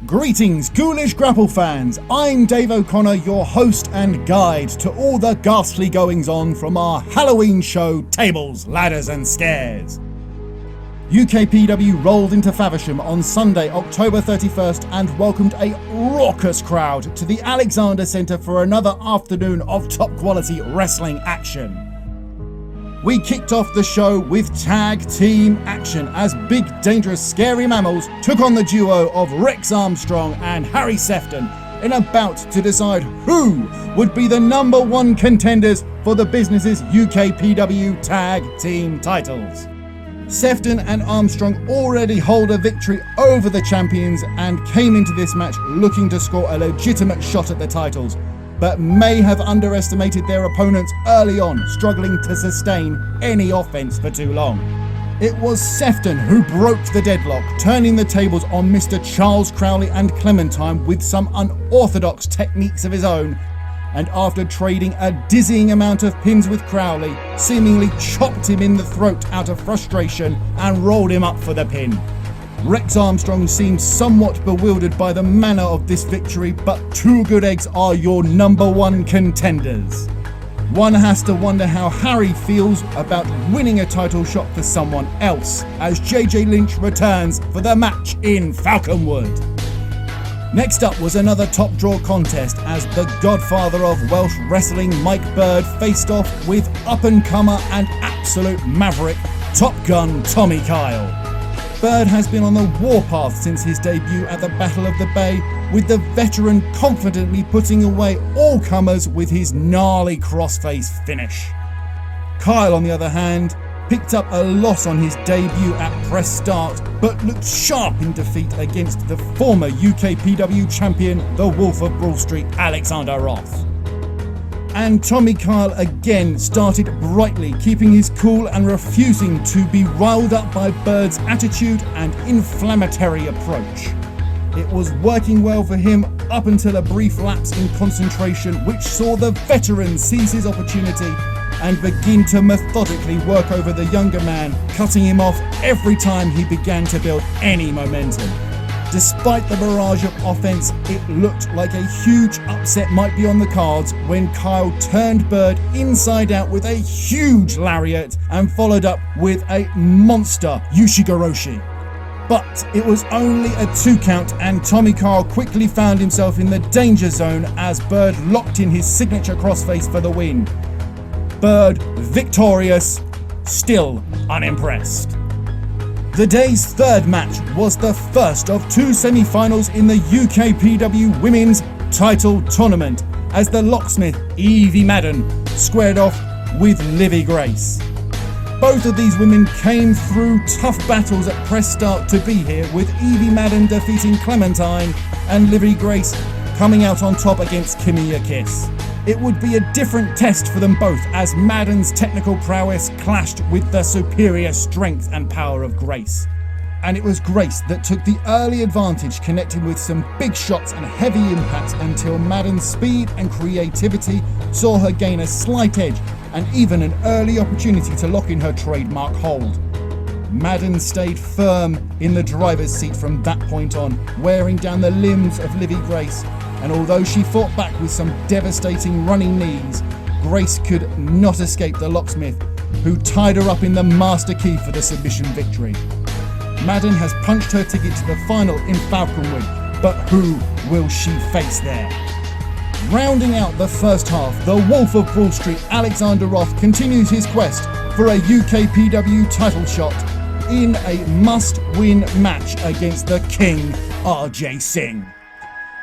Greetings, ghoulish grapple fans. I'm Dave O'Connor, your host and guide to all the ghastly goings-on from our Halloween show, Tables, Ladders and Scares. UKPW rolled into Faversham on Sunday, October 31st and welcomed a raucous crowd to the Alexander Centre for another afternoon of top-quality wrestling action. We kicked off the show with tag team action as Big Dangerous Scary Mammals took on the duo of Rex Armstrong and Harry Sefton in a bout to decide who would be the number one contenders for the business's UKPW tag team titles. Sefton and Armstrong already hold a victory over the champions and came into this match looking to score a legitimate shot at the titles, but may have underestimated their opponents early on, struggling to sustain any offense for too long. It was Sefton who broke the deadlock, turning the tables on Mr. Charles Crowley and Clementine with some unorthodox techniques of his own, and after trading a dizzying amount of pins with Crowley, seemingly chopped him in the throat out of frustration and rolled him up for the pin. Rex Armstrong seemed somewhat bewildered by the manner of this victory, but two good eggs are your number one contenders. One has to wonder how Harry feels about winning a title shot for someone else as JJ Lynch returns for the match in Falconwood. Next up was another top draw contest as the godfather of Welsh wrestling Mike Bird faced off with up-and-comer and absolute maverick Top Gun Tommy Kyle. Bird has been on the warpath since his debut at the Battle of the Bay, with the veteran confidently putting away all comers with his gnarly crossface finish. Kyle, on the other hand, picked up a loss on his debut at Press Start, but looked sharp in defeat against the former UKPW champion, the Wolf of Broad Street, Alexander Roth. And Tommy Kyle again started brightly, keeping his cool and refusing to be riled up by Bird's attitude and inflammatory approach. It was working well for him up until a brief lapse in concentration, which saw the veteran seize his opportunity and begin to methodically work over the younger man, cutting him off every time he began to build any momentum. Despite the barrage of offense, it looked like a huge upset might be on the cards when Kyle turned Bird inside out with a huge lariat and followed up with a monster Ushigoroshi. But it was only a 2 count and Tommy Kyle quickly found himself in the danger zone as Bird locked in his signature crossface for the win. Bird victorious, still unimpressed. The day's third match was the first of 2 semi-finals in the UKPW Women's Title Tournament as the locksmith Evie Madden squared off with Livvii Grace. Both of these women came through tough battles at Press Start to be here, with Evie Madden defeating Clementine and Livvii Grace coming out on top against Kimia Kiss. It would be a different test for them both as Madden's technical prowess clashed with the superior strength and power of Grace. And it was Grace that took the early advantage, connecting with some big shots and heavy impacts until Madden's speed and creativity saw her gain a slight edge and even an early opportunity to lock in her trademark hold. Madden stayed firm in the driver's seat from that point on, wearing down the limbs of Livvii Grace, and although she fought back with some devastating running knees, Grace could not escape the locksmith, who tied her up in the master key for the submission victory. Madden has punched her ticket to the final in Falconwood, but who will she face there? Rounding out the first half, the Wolf of Broad Street, Alexander Roth, continues his quest for a UKPW title shot in a must-win match against the King, RJ Singh.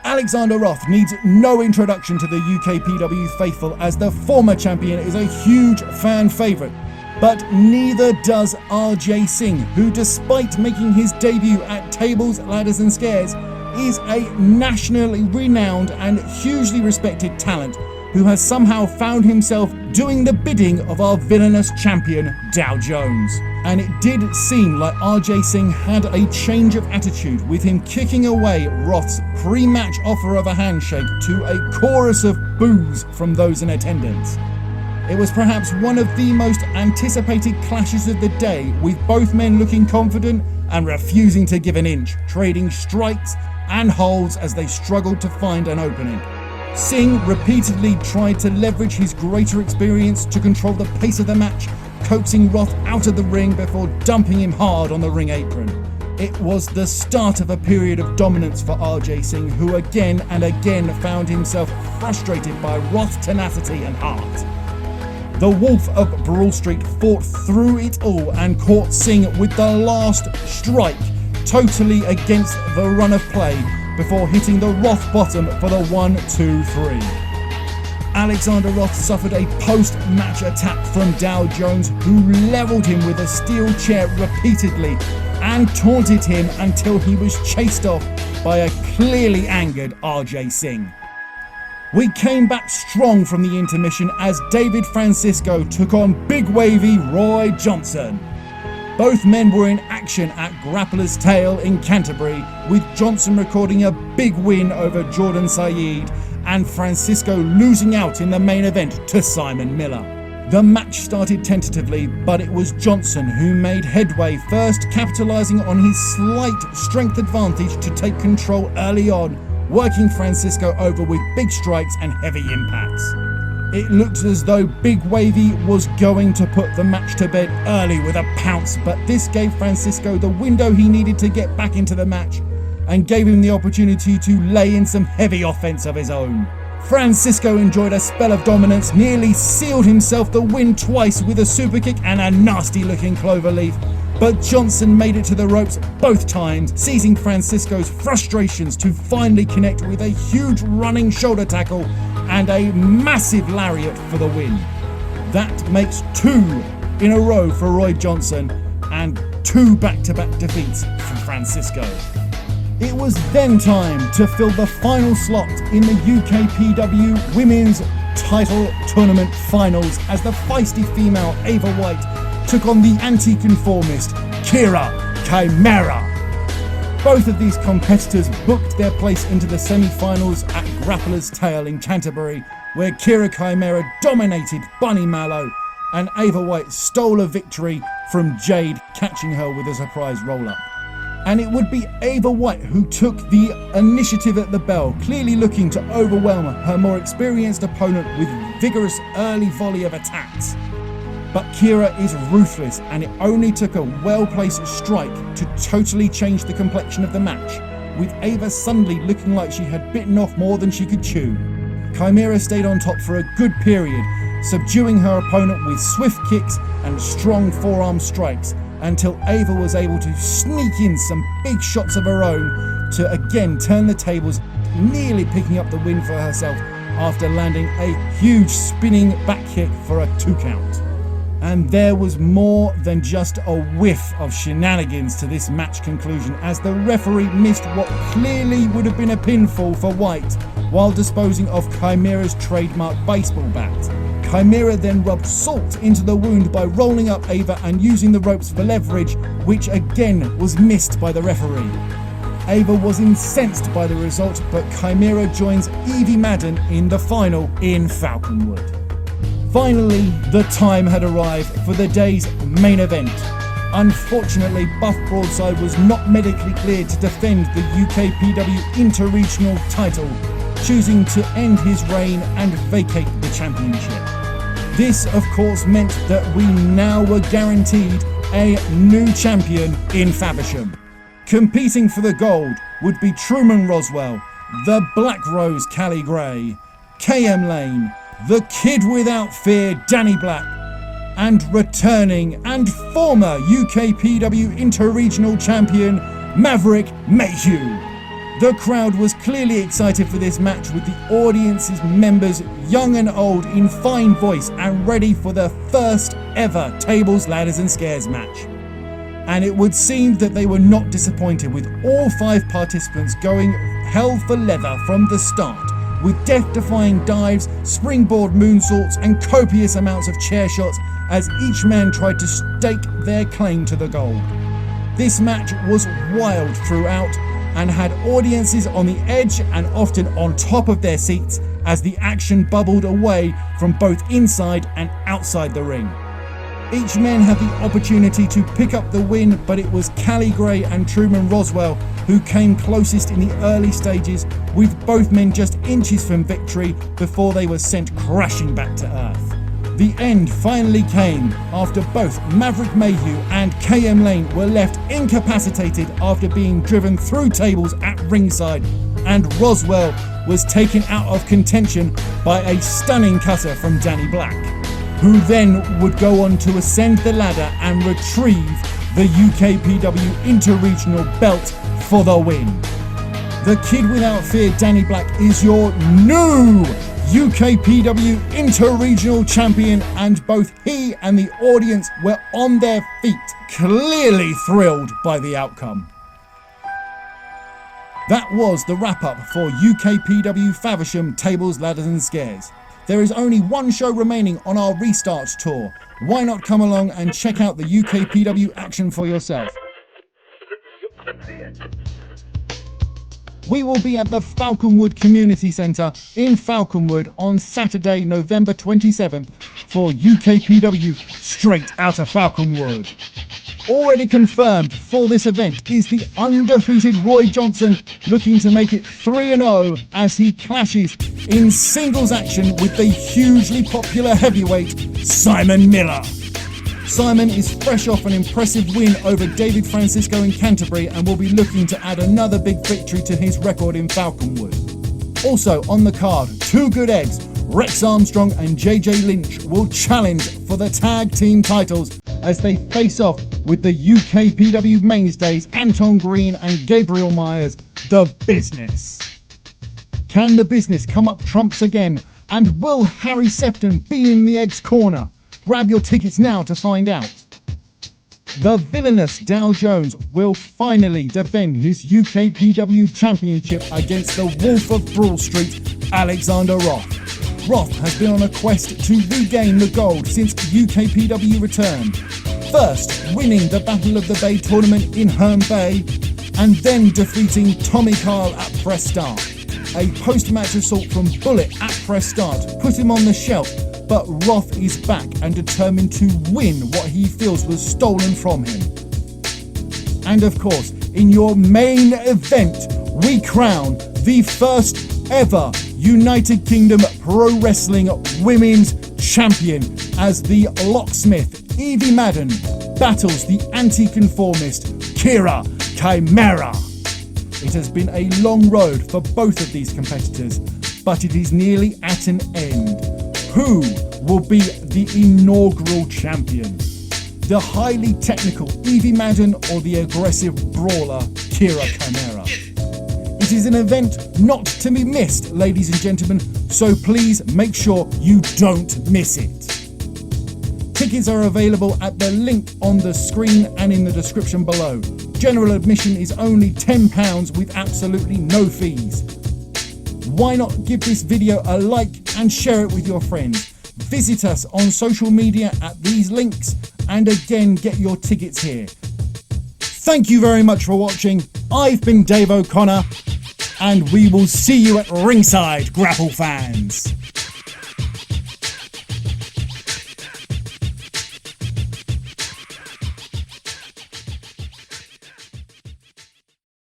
Alexander Roth needs no introduction to the UKPW faithful as the former champion is a huge fan favourite, but neither does RJ Singh, who despite making his debut at Tables, Ladders and Scares, is a nationally renowned and hugely respected talent who has somehow found himself doing the bidding of our villainous champion, Dow Jones. And it did seem like RJ Singh had a change of attitude, with him kicking away Roth's pre-match offer of a handshake to a chorus of boos from those in attendance. It was perhaps one of the most anticipated clashes of the day, with both men looking confident and refusing to give an inch, trading strikes and holds as they struggled to find an opening. Singh repeatedly tried to leverage his greater experience to control the pace of the match, coaxing Roth out of the ring before dumping him hard on the ring apron. It was the start of a period of dominance for RJ Singh, who again and again found himself frustrated by Roth's tenacity and heart. The Wolf of Brawl Street fought through it all and caught Singh with the last strike, totally against the run of play, before hitting the Roth bottom for the 1-2-3. Alexander Roth suffered a post-match attack from Dow Jones, who levelled him with a steel chair repeatedly and taunted him until he was chased off by a clearly angered RJ Singh. We came back strong from the intermission as David Francisco took on Big Wavy Roy Johnson. Both men were in action at Grappler's Tale in Canterbury, with Johnson recording a big win over Jordan Saeed and Francisco losing out in the main event to Simon Miller. The match started tentatively, but it was Johnson who made headway, first capitalising on his slight strength advantage to take control early on, working Francisco over with big strikes and heavy impacts. It looked as though Big Wavy was going to put the match to bed early with a pounce, but this gave Francisco the window he needed to get back into the match and gave him the opportunity to lay in some heavy offense of his own. Francisco enjoyed a spell of dominance, nearly sealed himself the win twice with a super kick and a nasty looking cloverleaf, but Johnson made it to the ropes both times, seizing Francisco's frustrations to finally connect with a huge running shoulder tackle and a massive lariat for the win. That makes 2 in a row for Roy Johnson and 2 back-to-back defeats for Francisco. It was then time to fill the final slot in the UKPW Women's Title Tournament Finals as the feisty female Ava White took on the anti-conformist Kira Chimera. Both of these competitors booked their place into the semi-finals at Grappler's Tale in Canterbury, where Kira Chimera dominated Bunny Mallow and Ava White stole a victory from Jade, catching her with a surprise roll-up. And it would be Ava White who took the initiative at the bell, clearly looking to overwhelm her more experienced opponent with vigorous early volley of attacks. But Kira is ruthless, and it only took a well-placed strike to totally change the complexion of the match, with Ava suddenly looking like she had bitten off more than she could chew. Chimera stayed on top for a good period, subduing her opponent with swift kicks and strong forearm strikes, until Ava was able to sneak in some big shots of her own to again turn the tables, nearly picking up the win for herself after landing a huge spinning back kick for a 2 count. And there was more than just a whiff of shenanigans to this match conclusion, as the referee missed what clearly would have been a pinfall for White while disposing of Chimera's trademark baseball bat. Chimera then rubbed salt into the wound by rolling up Ava and using the ropes for leverage, which again was missed by the referee. Ava was incensed by the result, but Chimera joins Evie Madden in the final in Falconwood. Finally, the time had arrived for the day's main event. Unfortunately, Buff Broadside was not medically cleared to defend the UKPW Interregional title, choosing to end his reign and vacate the championship. This, of course, meant that we now were guaranteed a new champion in Faversham. Competing for the gold would be Truman Roswell, the Black Rose Cali Gray, KM Lane, the Kid Without Fear Danny Black, and returning and former UKPW Interregional champion Maverick Mayhew. The crowd was clearly excited for this match, with the audience's members, young and old, in fine voice and ready for the first ever Tables, Ladders and Scares match. And it would seem that they were not disappointed, with all 5 participants going hell for leather from the start, with death-defying dives, springboard moonsaults and copious amounts of chair shots as each man tried to stake their claim to the gold. This match was wild throughout and had audiences on the edge and often on top of their seats as the action bubbled away from both inside and outside the ring. Each man had the opportunity to pick up the win, but it was Cali Gray and Truman Roswell who came closest in the early stages, with both men just inches from victory before they were sent crashing back to earth. The end finally came after both Maverick Mayhew and KM Lane were left incapacitated after being driven through tables at ringside, and Roswell was taken out of contention by a stunning cutter from Danny Black, who then would go on to ascend the ladder and retrieve the UKPW Interregional belt for the win. The Kid Without Fear, Danny Black, is your new UKPW Interregional Champion, and both he and the audience were on their feet, clearly thrilled by the outcome. That was the wrap-up for UKPW Faversham Tables, Ladders and Scares. There is only one show remaining on our Restart tour. Why not come along and check out the UKPW action for yourself? We will be at the Falconwood Community Centre in Falconwood on Saturday, November 27th for UKPW Straight Outta Falconwood. Already confirmed for this event is the undefeated Roy Johnson, looking to make it 3-0 as he clashes in singles action with the hugely popular heavyweight Simon Miller. Simon is fresh off an impressive win over David Francisco in Canterbury and will be looking to add another big victory to his record in Falconwood. Also on the card, two good eggs, Rex Armstrong and JJ Lynch, will challenge for the tag team titles as they face off with the UKPW mainstays Anton Green and Gabriel Myers, The Business. Can The Business come up trumps again? And will Harry Sefton be in the Egg's corner? Grab your tickets now to find out. The villainous Dow Jones will finally defend his UKPW championship against the Wolf of Broad Street, Alexander Roth. Roth has been on a quest to regain the gold since UKPW returned. First, winning the Battle of the Bay tournament in Herne Bay, and then defeating Tommy Kyle at press start. A post-match assault from Bullet at press start put him on the shelf, but Roth is back and determined to win what he feels was stolen from him. And of course, in your main event, we crown the first ever United Kingdom Pro Wrestling Women's Champion as the locksmith Evie Madden battles the anti-conformist Kira Chimera. It has been a long road for both of these competitors, but it is nearly at an end. Who will be the inaugural champion? The highly technical Evie Madden or the aggressive brawler Kira Chimera? It is an event not to be missed, ladies and gentlemen, so please make sure you don't miss it. Tickets are available at the link on the screen and in the description below. General admission is only £10 with absolutely no fees. Why not give this video a like and share it with your friends? Visit us on social media at these links and again get your tickets here. Thank you very much for watching. I've been Dave O'Connor and we will see you at Ringside, Grapple fans.